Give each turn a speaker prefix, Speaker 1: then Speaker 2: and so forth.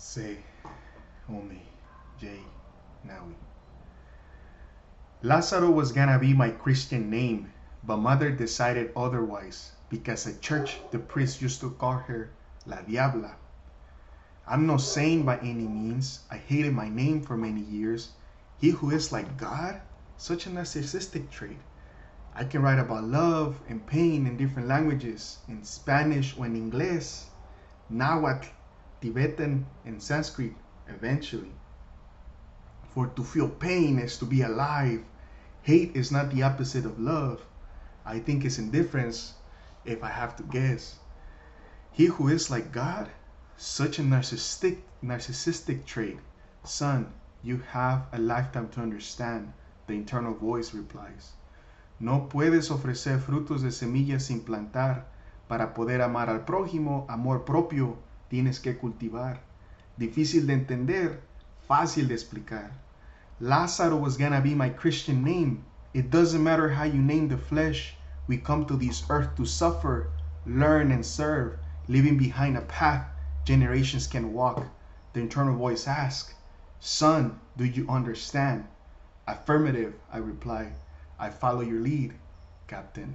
Speaker 1: Say only J. Náhuatl. Lazaro was gonna be my Christian name, but mother decided otherwise because at church the priest used to call her La Diabla. I'm no saint by any means. I hated my name for many years. He who is like God, such a narcissistic trait. I can write about love and pain in different languages, in Spanish or in inglés, Náhuatl, Tibetan and Sanskrit, eventually. For to feel pain is to be alive. Hate is not the opposite of love. I think it's indifference, if I have to guess. He who is like God, such a narcissistic trait. Son, you have a lifetime to understand, the internal voice replies. No puedes ofrecer frutos de semillas sin plantar. Para poder amar al prójimo, amor propio, tienes que cultivar. Difícil de entender, facil de explicar. Lazaro was gonna be my Christian name. It doesn't matter how you name the flesh. We come to this earth to suffer, learn and serve, leaving behind a path generations can walk. The internal voice asks, son, do you understand? Affirmative, I reply. I follow your lead, Captain.